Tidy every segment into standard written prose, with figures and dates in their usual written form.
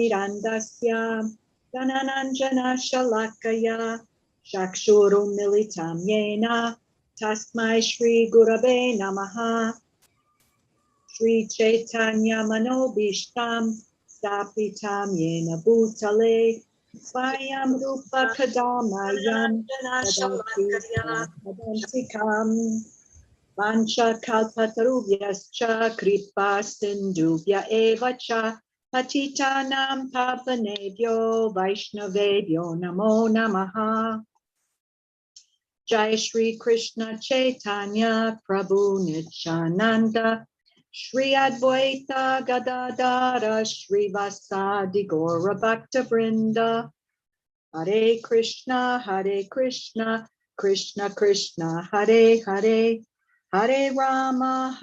Mirandasya Ganananjana Shalakaya Shakshurum Militam Yena Tasmai Shri Gurave Namaha Shri Chaitanya Manobishtam Stapitam Yena Bhutale Swayam Rupa Kadamayam Padantikam Vancha Kalpatarubhyascha Kripa Sindhubhya Evacha Patitanam Pavanebhyo Vaishnavebhyo Namo Namaha Jai Shri Krishna Chaitanya Prabhu Nityananda Shri Advaita Gadadara Shri Vasadi Gaura Bhakta Vrinda Hare Krishna Krishna Krishna Hare Hare Hare Rama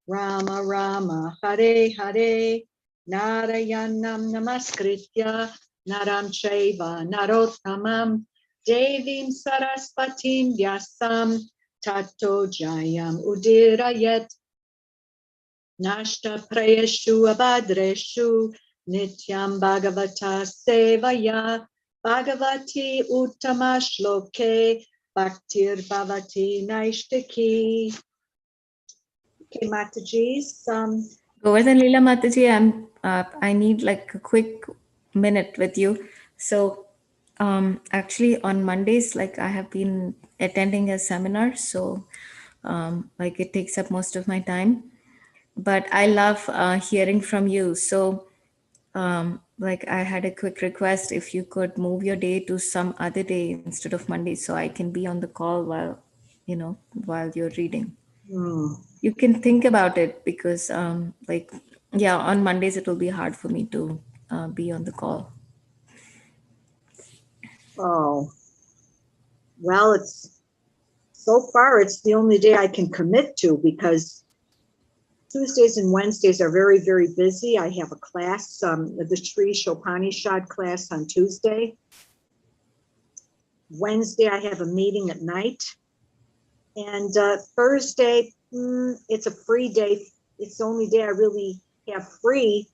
Rama Rama Hare Hare Narayanam Namaskritya Naram Chaiva Narottamam Devim Saraswatim Vyasam Tato Jayam Udirayet Nashta Prayeshu Abhadreshu Nityam Bhagavata Sevaya Bhagavati Uttama Shloke Bhaktir Bhavati Naishtaki. Okay, Mataji's. Govardhan Leela Mataji, I need like a quick minute with you. So actually on Mondays, like I have been attending a seminar, so like it takes up most of my time. But I love hearing from you. So like I had a quick request if you could move your day to some other day instead of Monday, so I can be on the call while you're reading. You can think about it because like yeah, on Mondays it will be hard for me to be on the call. Oh, well, it's the only day I can commit to because Tuesdays and Wednesdays are very, very busy. I have a class, the Sri Shopanishad class on Tuesday. Wednesday, I have a meeting at night. And Thursday, it's a free day. It's the only day I really have free,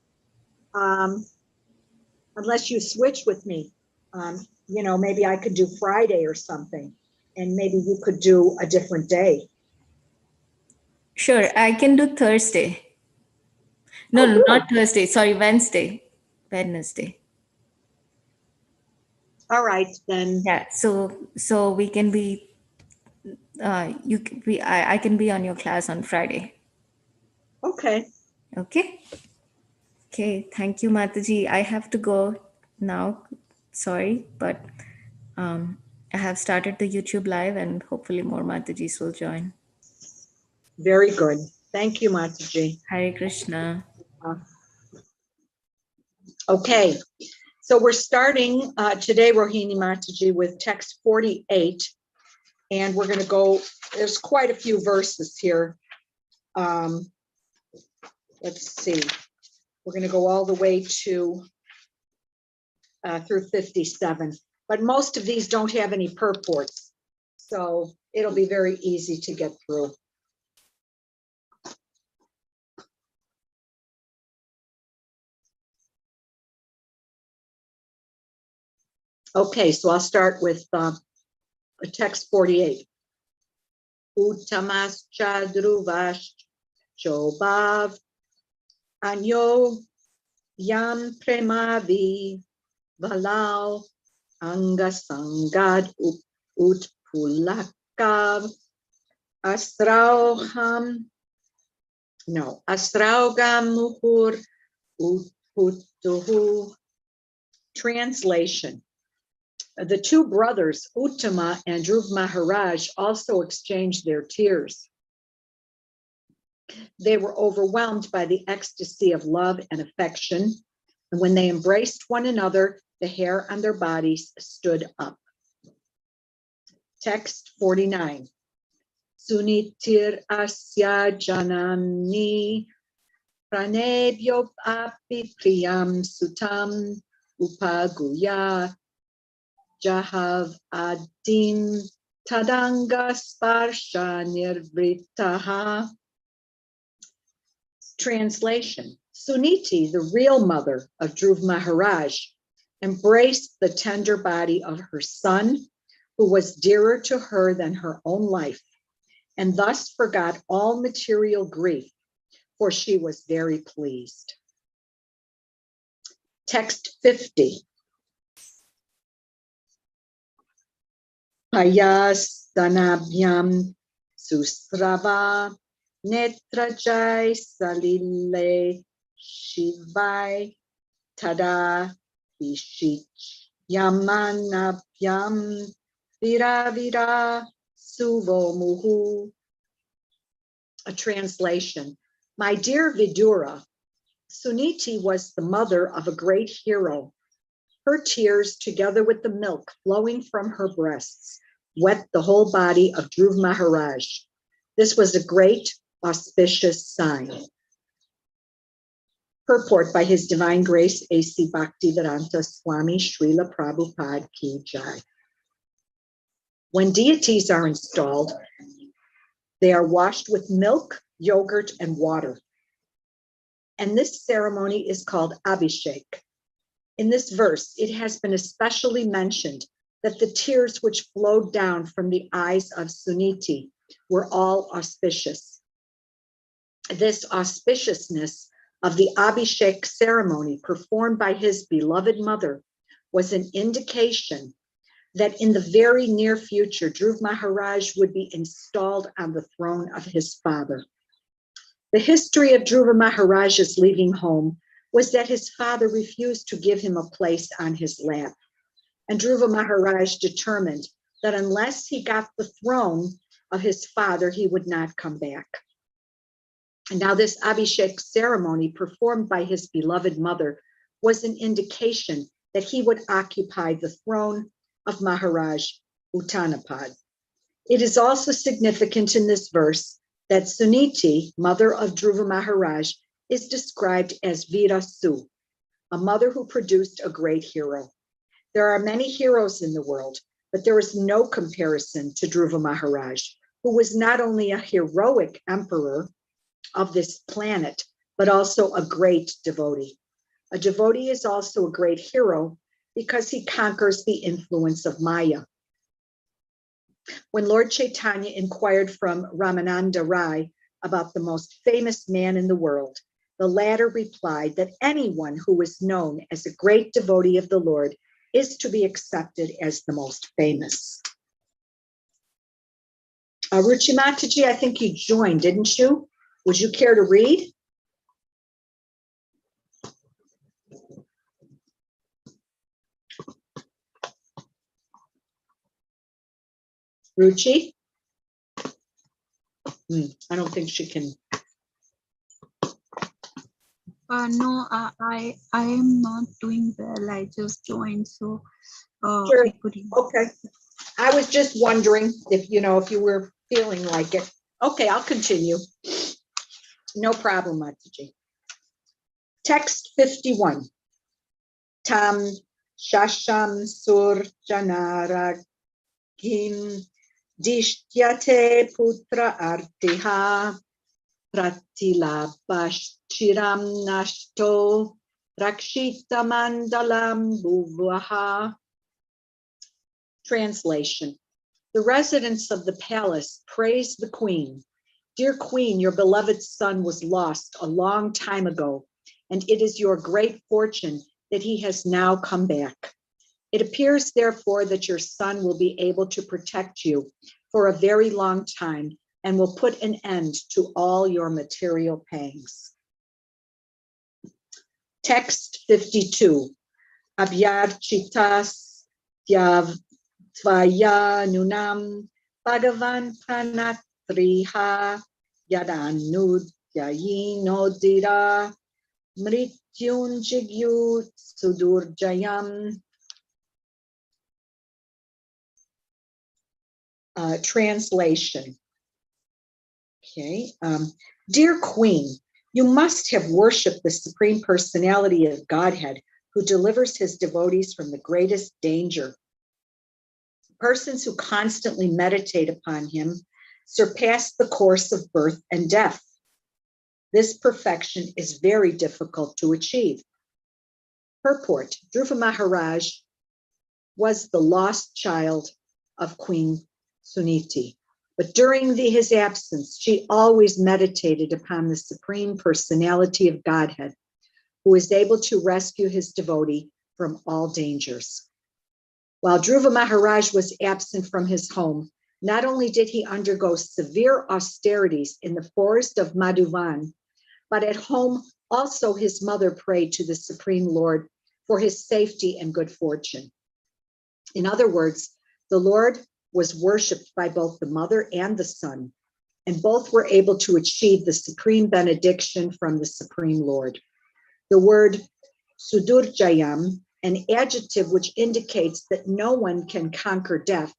unless you switch with me. Maybe I could do Friday or something, and maybe you could do a different day. Sure, I can do Thursday. No, not Thursday. Sorry, Wednesday. All right, then. Yeah, so we can be. You can be. I can be on your class on Friday. Okay. Okay. Okay. Thank you, Mataji. I have to go now. Sorry, but I have started the YouTube live, and hopefully more Matajis will join. Very good. Thank you, Mataji. Hare Krishna. Okay, so we're starting today, Rohini Mataji, with text 48, and we're going to go, there's quite a few verses here. Let's see, we're going to go all the way to through 57, but most of these don't have any purports, so it'll be very easy to get through. Okay, so I'll start with text 48. Uttamas Druvash Chobav Anyo Yam Premavi Valao Angasangad Utpulakav Asraugam Muhur Utputuhu. Translation. The two brothers, Uttama and Druva Maharaj, also exchanged their tears. They were overwhelmed by the ecstasy of love and affection, and when they embraced one another, the hair on their bodies stood up. Text 49. Sunitir asya janani pranebyo api priyam sutam upaguya Jahav Adim Tadanga Sparsha Nirvritaha. Translation. Suniti, the real mother of Dhruva Maharaj, embraced the tender body of her son, who was dearer to her than her own life, and thus forgot all material grief, for she was very pleased. Text 50. Payastanabhyam susrava netrajai salile shivai tada vishich yamanabhyam viravira suvomuhu. A translation. My dear Vidura, Suniti was the mother of a great hero. Her tears, together with the milk flowing from her breasts, wet the whole body of Dhruva Maharaj. This was a great, auspicious sign. Purport by His Divine Grace A.C. Bhaktivedanta Swami Srila Prabhupada Ki Jai. When deities are installed, they are washed with milk, yogurt, and water. And this ceremony is called Abhishek. In this verse, it has been especially mentioned that the tears which flowed down from the eyes of Suniti were all auspicious. This auspiciousness of the Abhishek ceremony performed by his beloved mother was an indication that in the very near future, Dhruva Maharaj would be installed on the throne of his father. The history of Dhruva Maharaj's leaving home was that his father refused to give him a place on his lap. And Dhruva Maharaj determined that unless he got the throne of his father, he would not come back. And now this Abhishek ceremony performed by his beloved mother was an indication that he would occupy the throne of Maharaj Uttanapad. It is also significant in this verse that Suniti, mother of Dhruva Maharaj, is described as Virasu, a mother who produced a great hero. There are many heroes in the world, but there is no comparison to Dhruva Maharaj, who was not only a heroic emperor of this planet, but also a great devotee. A devotee is also a great hero because he conquers the influence of Maya. When Lord Chaitanya inquired from Ramananda Rai about the most famous man in the world, the latter replied that anyone who is known as a great devotee of the Lord is to be accepted as the most famous. Ruchi Mataji, I think you joined, didn't you? Would you care to read? Ruchi? I don't think she can. No, I am not doing well. I just joined, so Sure. I couldn't. Okay. I was just wondering if you were feeling like it. Okay, I'll continue. No problem, Mataji. Text 51. Tam shasham sur janaragim dishtyate putra artiha pratilabashchiram nashto rakshita mandalam bhuvaha. Translation. The residents of the palace praised the queen. Dear queen, your beloved son was lost a long time ago, and it is your great fortune that he has now come back. It appears, therefore, that your son will be able to protect you for a very long time and will put an end to all your material pangs. Text 52. Abhyarchitas Tvaya Nunam Bhagavan Pranatriha Yadanudhyayinodira Mrityunjigyu Sudurjayam. Translation. Okay. Dear Queen, you must have worshipped the Supreme Personality of Godhead, who delivers his devotees from the greatest danger. Persons who constantly meditate upon him surpass the course of birth and death. This perfection is very difficult to achieve. Purport: Druva Maharaj was the lost child of Queen Suniti, but during his absence, she always meditated upon the Supreme Personality of Godhead, who is able to rescue his devotee from all dangers. While Druva Maharaj was absent from his home, not only did he undergo severe austerities in the forest of Madhuvan, but at home also his mother prayed to the Supreme Lord for his safety and good fortune. In other words, the Lord was worshipped by both the mother and the son, and both were able to achieve the supreme benediction from the Supreme Lord. The word Sudurjayam, an adjective which indicates that no one can conquer death,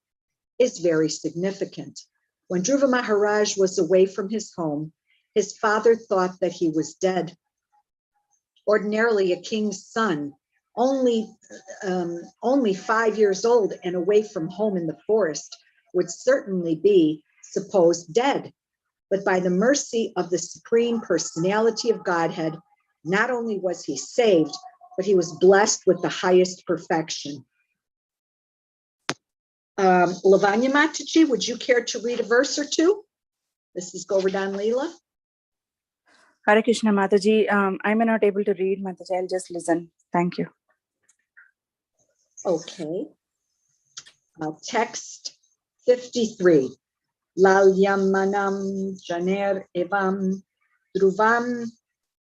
is very significant. When Druva Maharaj was away from his home, his father thought that he was dead. Ordinarily, a king's son, only 5 years old and away from home in the forest, would certainly be supposed dead. But by the mercy of the Supreme Personality of Godhead, not only was he saved, but he was blessed with the highest perfection. Lavanya Mataji, would you care to read a verse or two? This is Govardhan Leela. Hare Krishna, Mataji. I'm not able to read, Mataji. I'll just listen. Thank you. Okay. Text 53. Lalyamanam janer evam dhruvam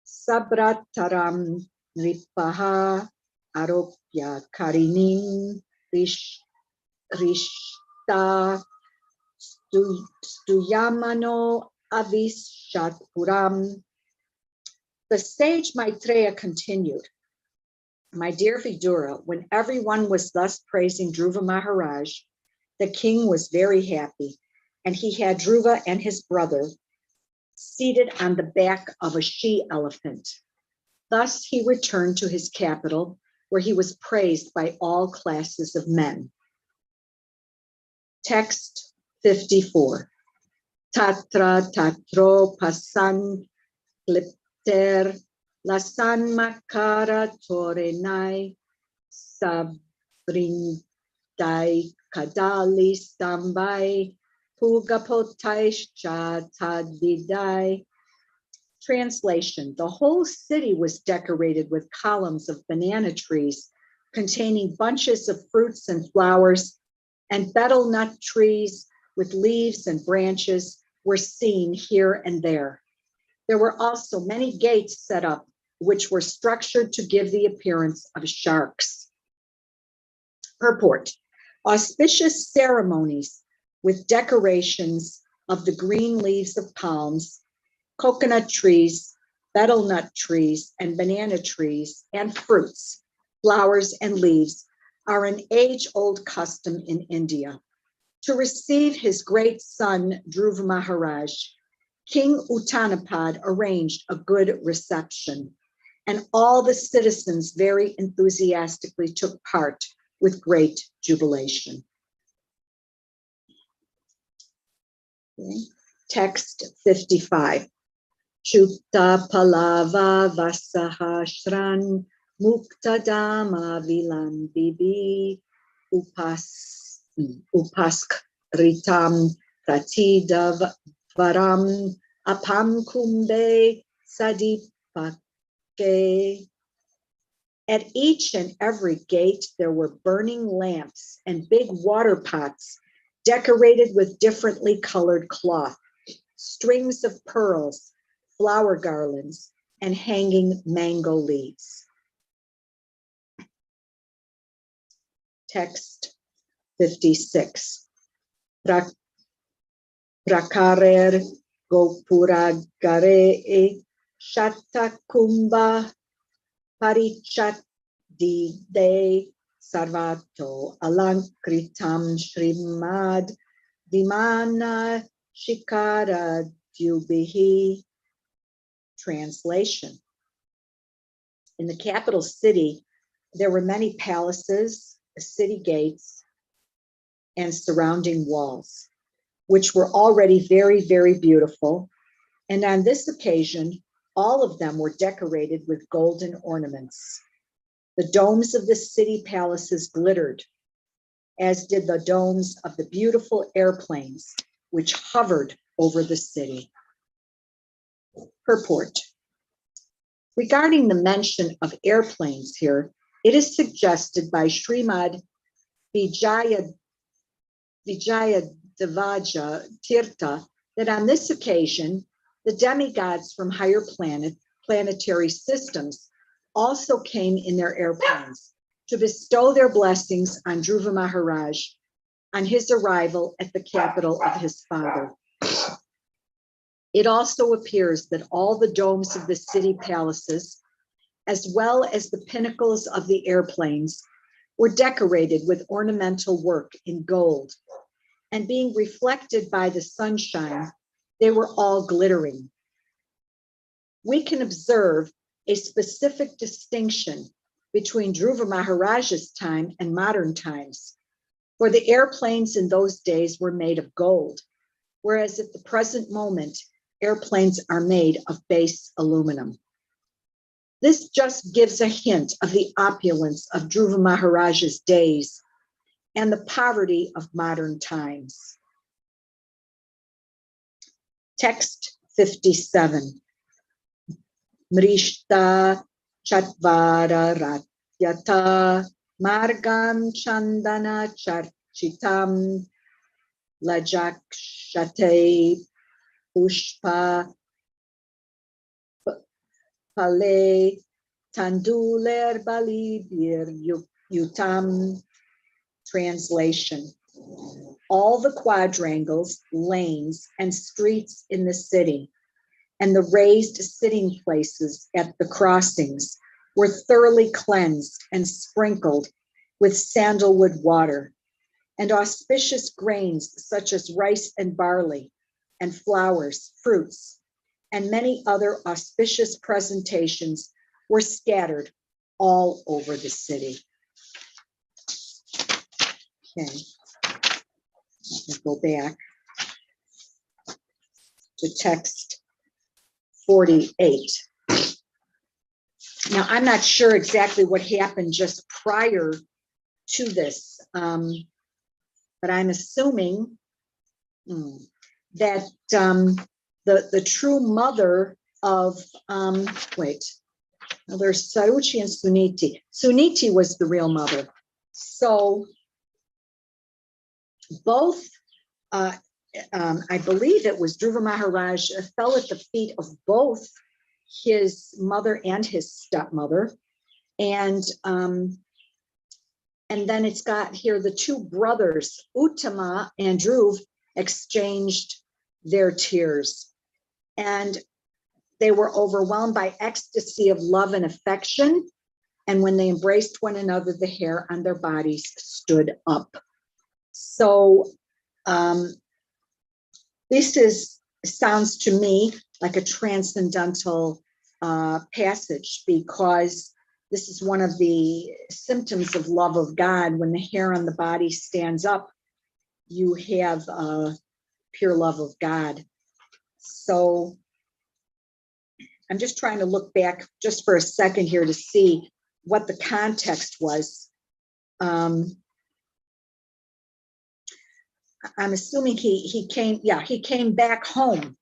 sabrataram nripaha aropya karinim rishta stuyamano avishatpuram. The sage Maitreya continued, "My dear Vidura, when everyone was thus praising Druva Maharaj, the king was very happy, and he had Druva and his brother seated on the back of a she-elephant. Thus he returned to his capital, where he was praised by all classes of men." Text 54. Tatra tatro pasan klipter lasan makara torenai sabrindai kadali stambai pugapotaischa tadidai. Translation: the whole city was decorated with columns of banana trees containing bunches of fruits and flowers, and betel nut trees with leaves and branches were seen here and there. There were also many gates set up, which were structured to give the appearance of sharks. Purport: auspicious ceremonies with decorations of the green leaves of palms, coconut trees, betel nut trees, and banana trees, and fruits, flowers, and leaves are an age-old custom in India. To receive his great son, Druva Maharaj, King Uttanapad arranged a good reception, and all the citizens very enthusiastically took part with great jubilation. Okay. Text 55. Chutta palava vasahashran muktadama vilam bibi upaskritam pratidav varam apam kumbe sadipake. At each and every gate there were burning lamps and big water pots decorated with differently colored cloth, strings of pearls, flower garlands, and hanging mango leaves. Text 56. Prakarer gopuragare shatakumbha parichat de sarvato alankritam shrimad dimana shikara dyubihi. Translation: in the capital city, there were many palaces, city gates, and surrounding walls, which were already very, very beautiful. And on this occasion, All of them were decorated with golden ornaments. The domes of the city palaces glittered, as did the domes of the beautiful airplanes which hovered over the city. Purport. Regarding the mention of airplanes here, it is suggested by Srimad Vijayadevaccha Tirtha that on this occasion, the demigods from higher planetary systems also came in their airplanes to bestow their blessings on Druva Maharaj on his arrival at the capital of his father. It also appears that all the domes of the city palaces, as well as the pinnacles of the airplanes, were decorated with ornamental work in gold, and being reflected by the sunshine, they were all glittering. We can observe a specific distinction between Druva Maharaja's time and modern times, for the airplanes in those days were made of gold, whereas at the present moment, airplanes are made of base aluminum. This just gives a hint of the opulence of Druva Maharaja's days and the poverty of modern times. Text 57. Mrishta Chatvara Ratyata Margam Chandana Charchitam Lajakshate Pushpa Pale Tanduler Balibir Yutam. Translation. All the quadrangles, lanes, and streets in the city, and the raised sitting places at the crossings were thoroughly cleansed and sprinkled with sandalwood water, and auspicious grains such as rice and barley, and flowers, fruits, and many other auspicious presentations were scattered all over the city. Okay, I'll go back to text 48. Now, I'm not sure exactly what happened just prior to this, but I'm assuming that the true mother of, there's Saruchi and Suniti. Suniti was the real mother. So both, I believe it was Druva Maharaj fell at the feet of both his mother and his stepmother. And then it's got here the two brothers, Uttama and Dhruv, exchanged their tears. And they were overwhelmed by ecstasy of love and affection. And when they embraced one another, the hair on their bodies stood up. So this sounds to me like a transcendental passage, because this is one of the symptoms of love of God. When the hair on the body stands up, you have pure love of God. So I'm just trying to look back just for a second here to see what the context was. I'm assuming he came back home.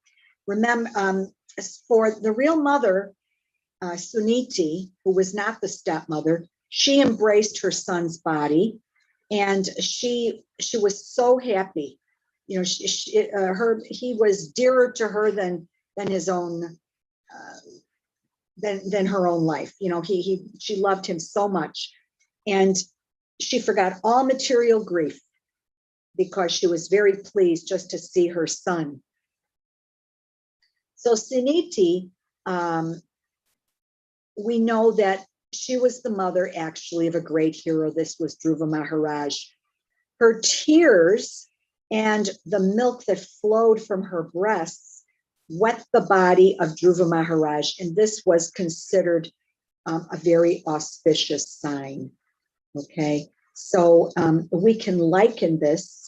Remember, for the real mother, Suniti, who was not the stepmother, she embraced her son's body, and she was so happy. You know, he was dearer to her than his own, than her own life. You know, she loved him so much, and she forgot all material grief, because she was very pleased just to see her son. So Suniti, we know that she was the mother actually of a great hero. This was Druva Maharaj. Her tears and the milk that flowed from her breasts wet the body of Druva Maharaj, and this was considered a very auspicious sign. Okay, so we can liken this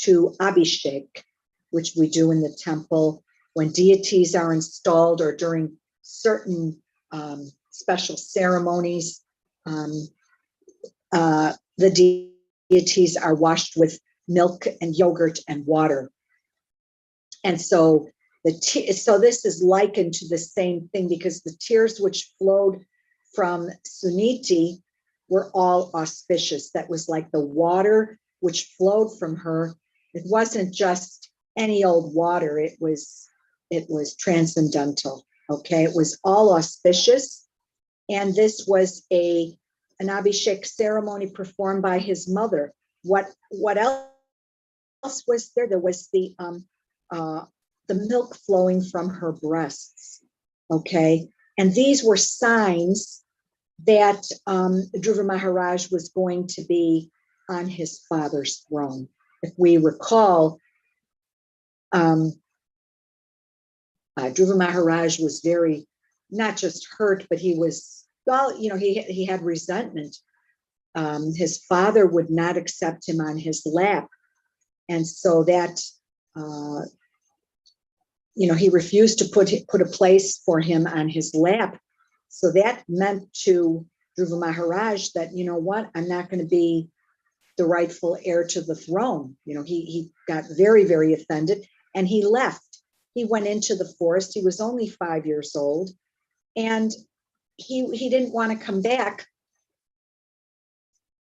to Abhishek, which we do in the temple when deities are installed or during certain special ceremonies. The deities are washed with milk and yogurt and water. And so so this is likened to the same thing, because the tears which flowed from Suniti were all auspicious. That was like the water which flowed from her. It wasn't just any old water. It was transcendental. Okay, it was all auspicious. And this was an Abhishek ceremony performed by his mother. What else was there? There was the milk flowing from her breasts. Okay, and these were signs that Druva Maharaj was going to be on his father's throne. If we recall, Druva Maharaj was very, not just hurt, but he was, well, you know, he had resentment. His father would not accept him on his lap. And so that, you know, he refused to put a place for him on his lap. So that meant to Druva Maharaj that, you know what, I'm not going to be the rightful heir to the throne. You know, he got very, very offended, and he left. He went into the forest. He was only 5 years old, and he didn't want to come back.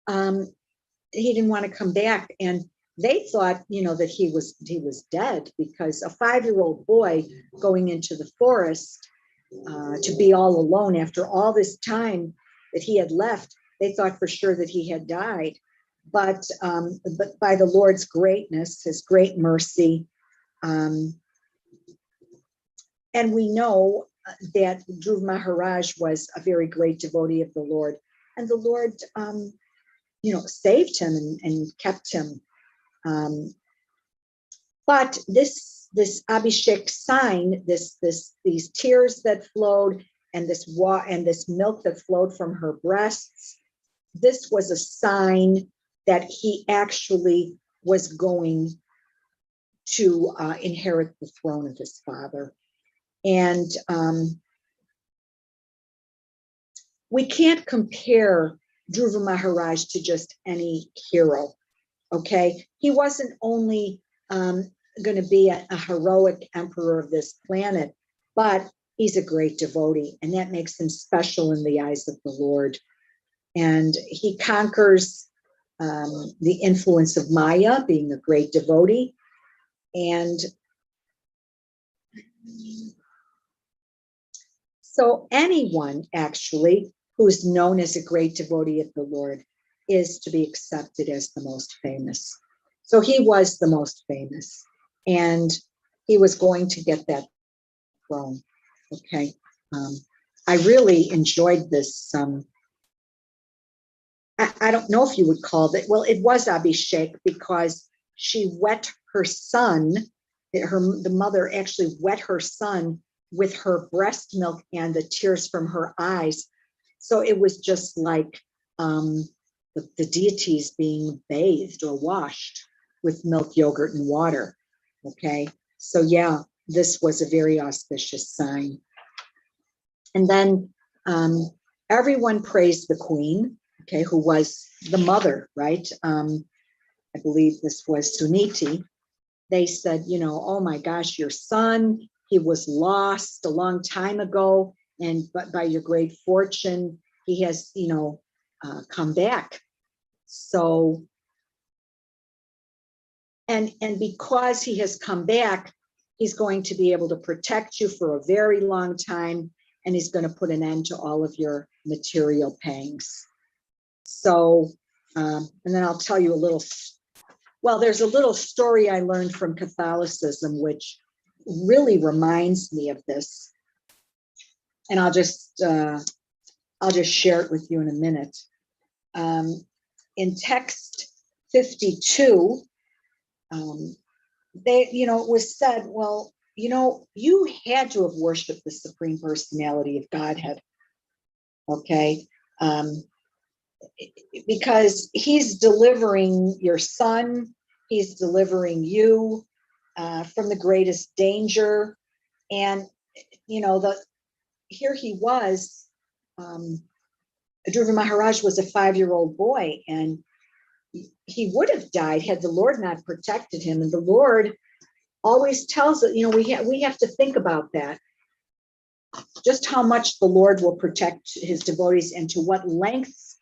He didn't want to come back, and they thought, you know, that he was dead, because a 5-year-old boy going into the forest to be all alone after all this time that he had left, they thought for sure that he had died. But by the Lord's greatness, his great mercy, and we know that Dhruv Maharaj was a very great devotee of the Lord, and the Lord, you know, saved him and kept him. But this Abhishek sign, these tears that flowed, and this milk that flowed from her breasts, this was a sign that he actually was going to inherit the throne of his father. And we can't compare Dhruva Maharaj to just any hero. Okay, he wasn't only going to be a heroic emperor of this planet, but he's a great devotee, and that makes him special in the eyes of the Lord. And he conquers the influence of Maya, being a great devotee. And so anyone actually who's known as a great devotee of the Lord is to be accepted as the most famous. So he was the most famous, and he was going to get that throne. Okay. I really enjoyed this. I don't know if you would call it, well, it was Abhishek, because she wet her son, the mother actually wet her son with her breast milk and the tears from her eyes. So it was just like the deities being bathed or washed with milk, yogurt, and water. Okay, so yeah, this was a very auspicious sign. And then everyone praised the queen, okay, who was the mother, right? I believe this was Suniti. They said, you know, oh my gosh, your son, he was lost a long time ago, but by your great fortune, he has, you know, come back. So, and because he has come back, he's going to be able to protect you for a very long time, and he's going to put an end to all of your material pangs. So, and then I'll tell you a little, well, there's a little story I learned from Catholicism, which really reminds me of this. And I'll just share it with you in a minute. In text 52, it was said, well, you know, you had to have worshiped the Supreme Personality of Godhead, okay? Because he's delivering your son, he's delivering you from the greatest danger. And, you know, here he was, Druva Maharaj was a 5-year-old boy, and he would have died had the Lord not protected him. And the Lord always tells us, we have to think about that, just how much the Lord will protect his devotees and to what lengths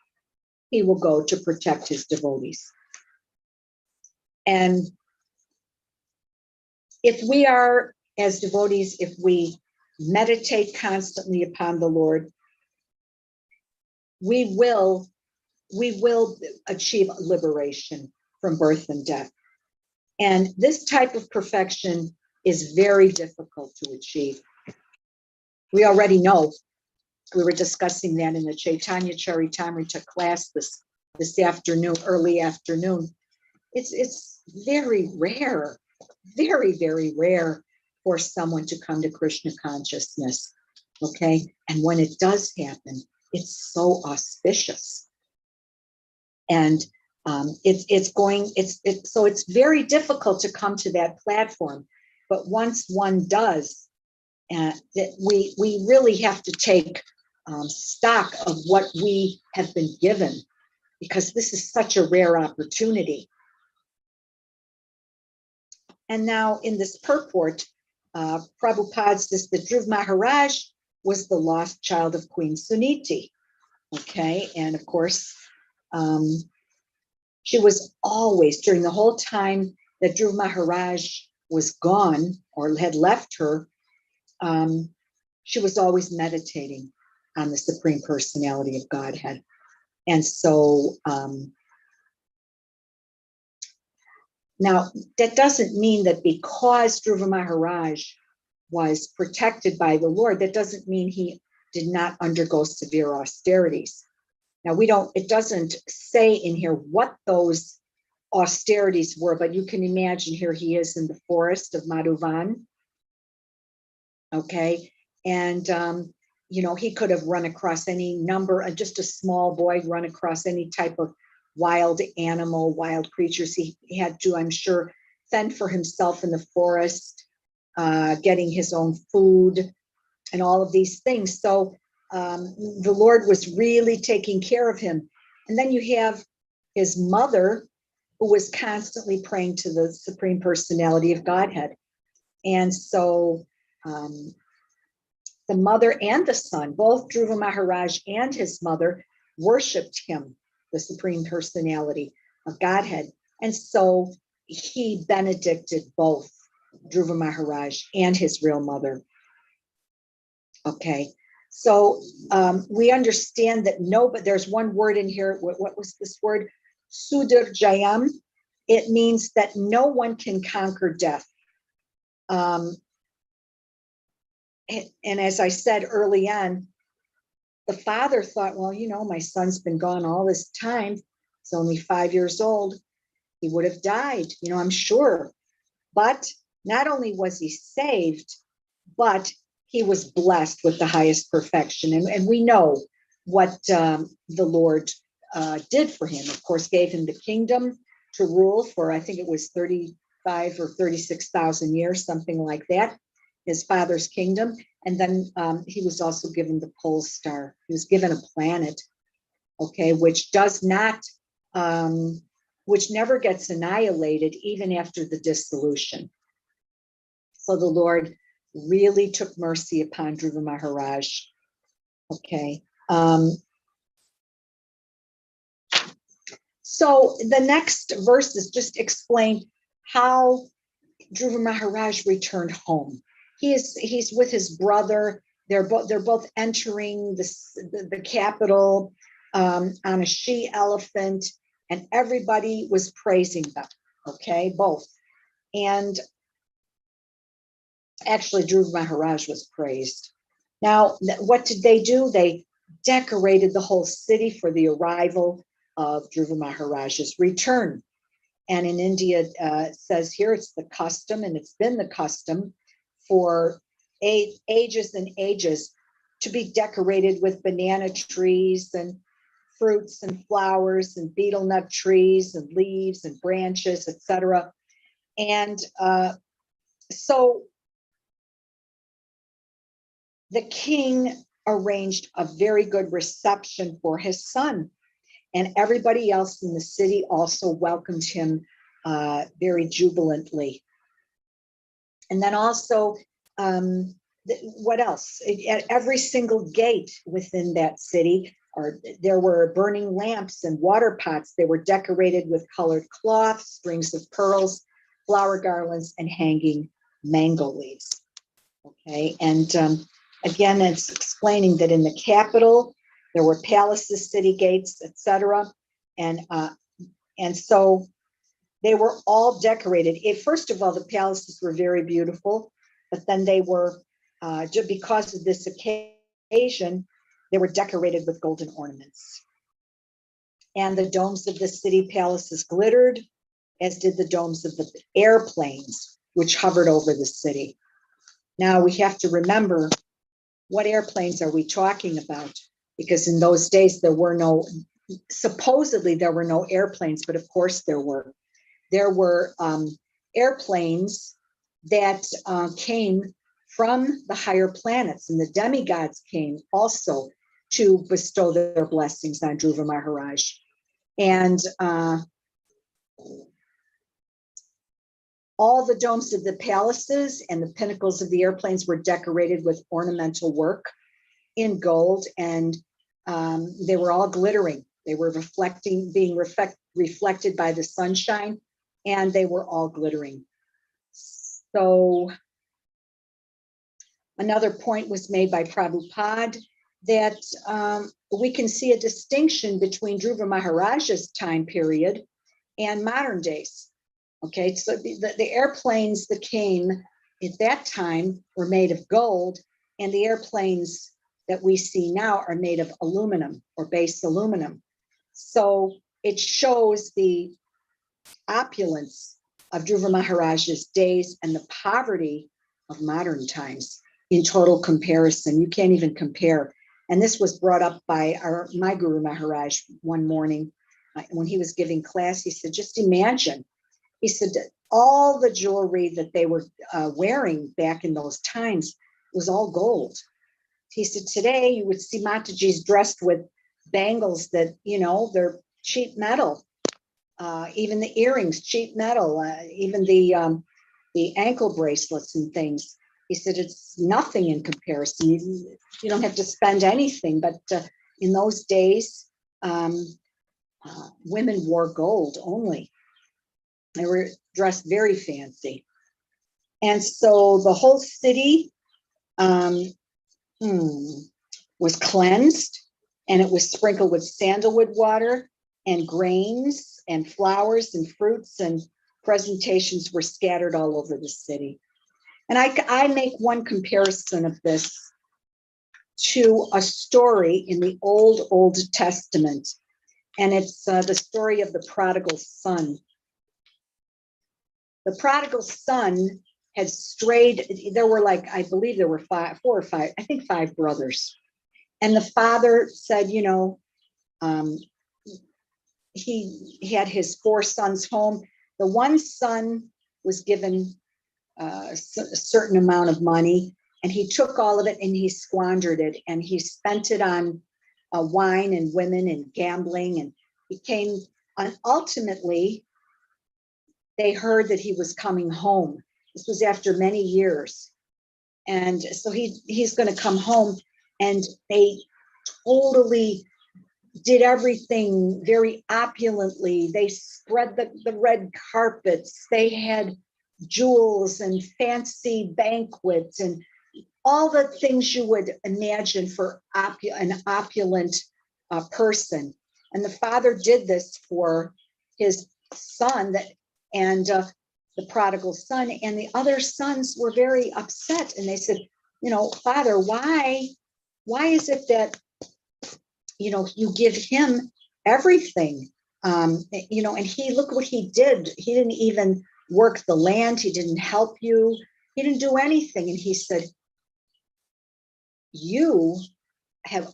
he will go to protect his devotees. And if we are, as devotees, if we meditate constantly upon the Lord, we will achieve liberation from birth and death. And this type of perfection is very difficult to achieve. We already know, we were discussing that in the Chaitanya Charitamrita class this afternoon, early afternoon. It's very rare, very, very rare for someone to come to Krishna consciousness, okay? And when it does happen, it's so auspicious. And so it's very difficult to come to that platform. But once one does, we really have to take stock of what we have been given, because this is such a rare opportunity. And now in this purport, Prabhupada says that Dhruv Maharaj was the lost child of Queen Suniti. Okay, and of course, she was always, during the whole time that Dhruv Maharaj was gone or had left her, she was always meditating on the Supreme Personality of Godhead. And so now that doesn't mean that because Dhruva Maharaj was protected by the Lord, that doesn't mean he did not undergo severe austerities. Now it doesn't say in here what those austerities were, but you can imagine here he is in the forest of Madhuvan. Okay, and he could have run across any number, just a small boy run across any type of wild animal, wild creatures. He had to, I'm sure, fend for himself in the forest, getting his own food and all of these things. So the Lord was really taking care of him. And then you have his mother, who was constantly praying to the Supreme Personality of Godhead. And so the mother and the son, both Dhruva Maharaj and his mother, worshipped him, the Supreme Personality of Godhead. And so he benedicted both Dhruva Maharaj and his real mother. Okay, so we understand that but there's one word in here. What was this word? Sudurjayam. It means that no one can conquer death. And as I said early on, the father thought, well, my son's been gone all this time. He's only 5 years old. He would have died, I'm sure. But not only was he saved, but he was blessed with the highest perfection. And we know what the Lord did for him. Of course, gave him the kingdom to rule for, I think it was 35 or 36,000 years, something like that, his father's kingdom. And then he was also given the pole star. He was given a planet, okay, which never gets annihilated even after the dissolution. So the Lord really took mercy upon Dhruva Maharaj. Okay. So the next verses just explain how Dhruva Maharaj returned home. He's with his brother. They're both entering the capital on a she-elephant, and everybody was praising them. Okay, both. And actually, Dhruva Maharaj was praised. Now, what did they do? They decorated the whole city for the arrival of Dhruva Maharaj's return. And in India, it says here, it's the custom, and it's been the custom for ages and ages to be decorated with banana trees and fruits and flowers and betel nut trees and leaves and branches, etc. And so the king arranged a very good reception for his son, and everybody else in the city also welcomed him very jubilantly. And then also, what else? At every single gate within that city, there were burning lamps and water pots. They were decorated with colored cloth, strings of pearls, flower garlands, and hanging mango leaves. Okay, and again, it's explaining that in the capital, there were palaces, city gates, etc. And so they were all decorated. First of all, the palaces were very beautiful, but then they were, just because of this occasion, they were decorated with golden ornaments. And the domes of the city palaces glittered, as did the domes of the airplanes, which hovered over the city. Now we have to remember, what airplanes are we talking about? Because in those days, supposedly there were no airplanes, but of course there were. There were airplanes that came from the higher planets, and the demigods came also to bestow their blessings on Druva Maharaj. And all the domes of the palaces and the pinnacles of the airplanes were decorated with ornamental work in gold, and they were all glittering. They were being reflected by the sunshine, and they were all glittering. So another point was made by Prabhupada that we can see a distinction between Druva Maharaja's time period and modern days. Okay, so the airplanes that came at that time were made of gold, and the airplanes that we see now are made of aluminum or base aluminum. So it shows the opulence of Druva Maharaja's days and the poverty of modern times in total comparison. You can't even compare. And this was brought up by my Guru Maharaj one morning when he was giving class. He said, just imagine. He said, all the jewelry that they were wearing back in those times was all gold. He said, today you would see Matajis dressed with bangles that, they're cheap metal. Even the earrings, cheap metal, even the ankle bracelets and things. He said, it's nothing in comparison. You don't have to spend anything. But in those days, women wore gold only. They were dressed very fancy. And so the whole city was cleansed, and it was sprinkled with sandalwood water and grains and flowers and fruits, and presentations were scattered all over the city. And I make one comparison of this to a story in the Old Testament, and it's the story of the prodigal son. The prodigal son had strayed. There were I believe there were four or five, I think 5 brothers. And the father said, he had his 4 sons home. The one son was given a certain amount of money, and he took all of it and he squandered it, and he spent it on wine and women and gambling, and ultimately they heard that he was coming home. This was after many years. And so he's going to come home, and they totally did everything very opulently. They spread the red carpets. They had jewels and fancy banquets and all the things you would imagine for an opulent person. And the father did this for his son, and the prodigal son, and the other sons were very upset, and they said, Father, why is it that you give him everything, and look what he did. He didn't even work the land. He didn't help you. He didn't do anything. And he said, you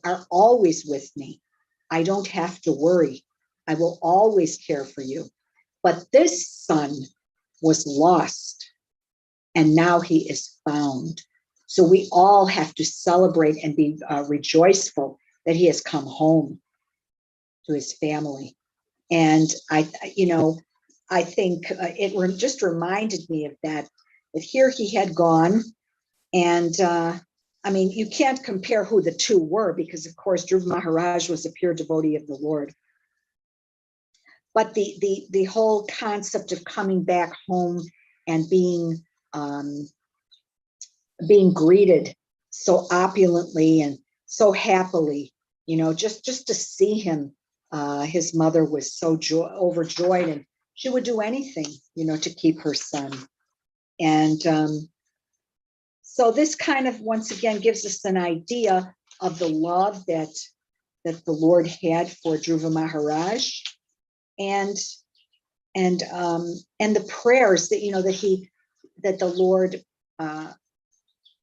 are always with me. I don't have to worry. I will always care for you. But this son was lost, and now he is found. So we all have to celebrate and be rejoiceful that he has come home to his family. And I think it just reminded me of that here he had gone. And I mean, you can't compare who the two were because, of course, Druva Maharaj was a pure devotee of the Lord. But the whole concept of coming back home and being greeted so opulently and so happily, just to see him, his mother was so overjoyed, and she would do anything, to keep her son. And so this kind of, once again, gives us an idea of the love that the Lord had for Druva Maharaj, and the prayers that that the Lord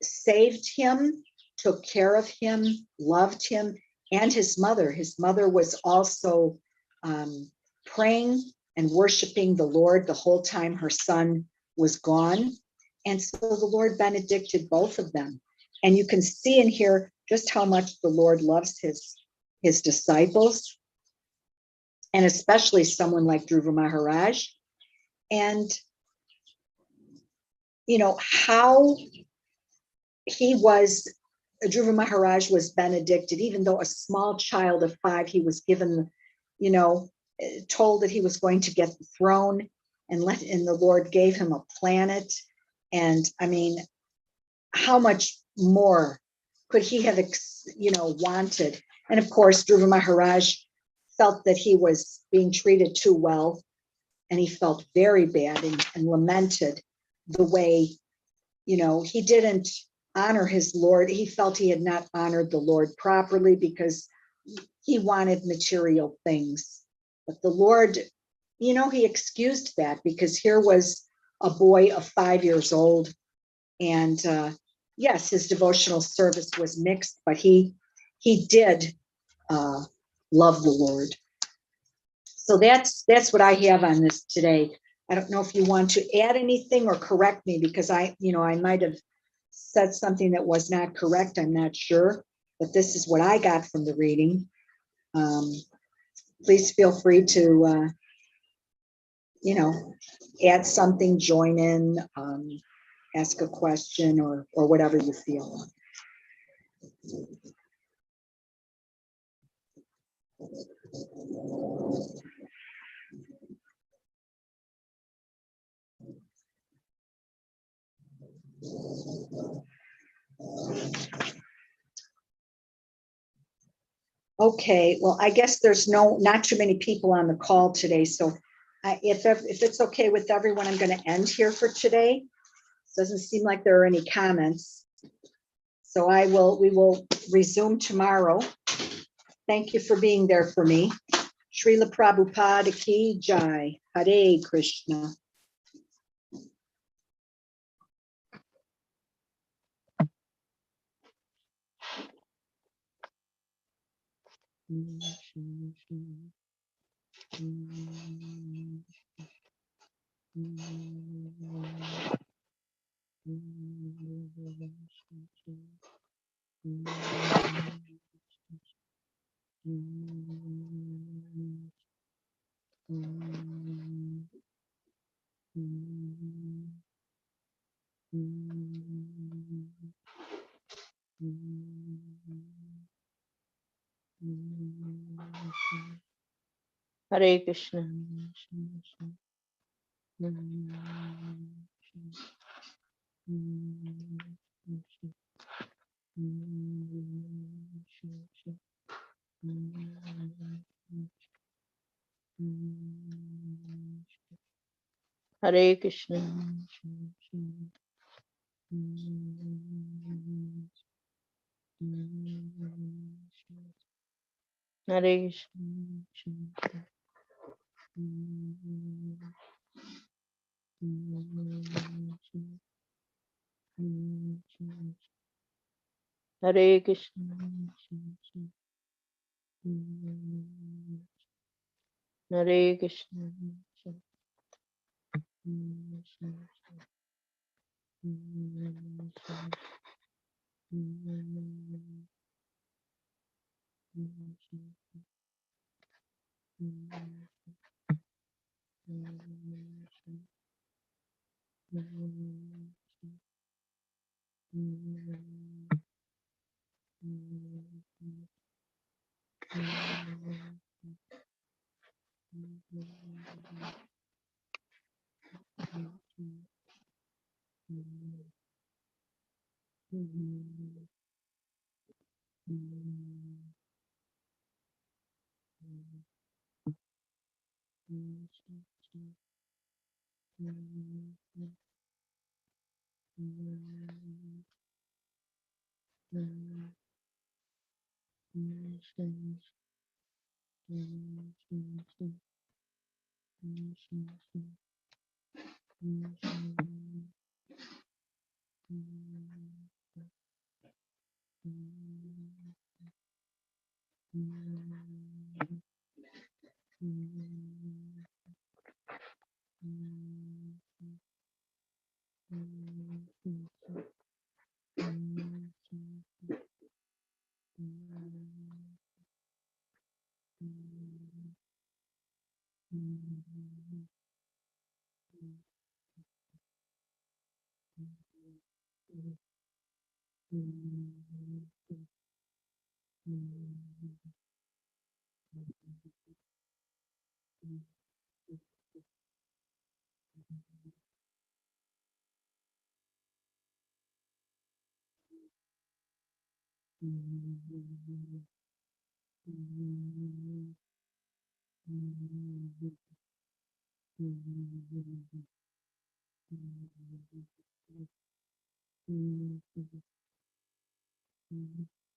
saved him, took care of him, loved him, and his mother. His mother was also praying and worshiping the Lord the whole time her son was gone. And so the Lord benedicted both of them. And you can see and hear just how much the Lord loves his disciples, and especially someone like Druva Maharaj. And how Druva Maharaj was benedicted, even though a small child of 5, he was given, told that he was going to get the throne, and the Lord gave him a planet. And I mean, how much more could he have, wanted? And of course, Druva Maharaj felt that he was being treated too well, and he felt very bad and lamented the way, he didn't honor his Lord. He felt he had not honored the Lord properly because he wanted material things. But the Lord, he excused that, because here was a boy of 5 years old. And yes, his devotional service was mixed, but he did love the Lord. So that's what I have on this today. I don't know if you want to add anything or correct me, because I might have said something that was not correct. I'm not sure, but this is what I got from the reading. Please feel free to, add something, join in, ask a question, or whatever you feel. Okay, well, I guess there's not too many people on the call today, so if it's okay with everyone, I'm going to end here for today. Doesn't seem like there are any comments, so we will resume tomorrow. Thank you for being there for me. Srila Prabhupada Ki Jai. Hare Krishna. Hare Krishna. Hare Krishna. Hare Krishna. Hare Krishna. Hare Krishna.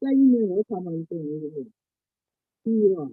짜증내요, 가만히 있어. 싫어.